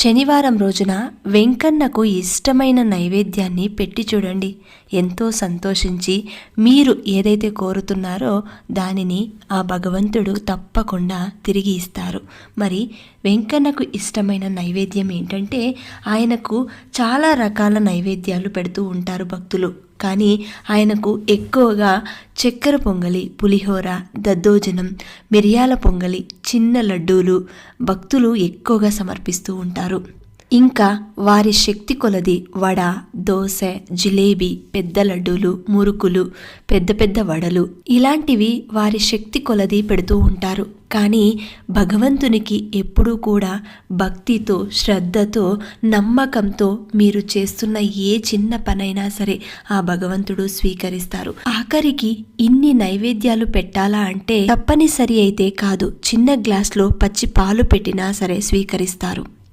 శనివారం రోజున వెంకన్నకు ఇష్టమైన నైవేద్యాన్ని పెట్టి చూడండి. ఎంతో సంతోషించి మీరు ఏదైతే కోరుతున్నారో దానిని ఆ భగవంతుడు తప్పకుండా తిరిగి ఇస్తారు. మరి వెంకన్నకు ఇష్టమైన నైవేద్యం ఏంటంటే, ఆయనకు చాలా రకాల నైవేద్యాలు పెడుతూ ఉంటారు భక్తులు. కానీ ఆయనకు ఎక్కువగా చక్కెర పొంగలి, పులిహోర, దద్దోజనం, మిరియాల పొంగలి, చిన్న లడ్డూలు భక్తులు ఎక్కువగా సమర్పిస్తూ ఉంటారు. ఇంకా వారి శక్తి కొలది వడ, దోశ, జిలేబీ, పెద్ద లడ్డూలు, మురుకులు, పెద్ద పెద్ద వడలు ఇలాంటివి వారి శక్తి కొలది పెడుతూ ఉంటారు. కానీ భగవంతునికి ఎప్పుడూ కూడా భక్తితో, శ్రద్ధతో, నమ్మకంతో మీరు చేస్తున్న ఏ చిన్న పనైనా సరే ఆ భగవంతుడు స్వీకరిస్తారు. ఆఖరికి ఇన్ని నైవేద్యాలు పెట్టాలా అంటే తప్పనిసరి అయితే కాదు, చిన్న గ్లాస్లో పచ్చి పాలు పెట్టినా సరే స్వీకరిస్తారు.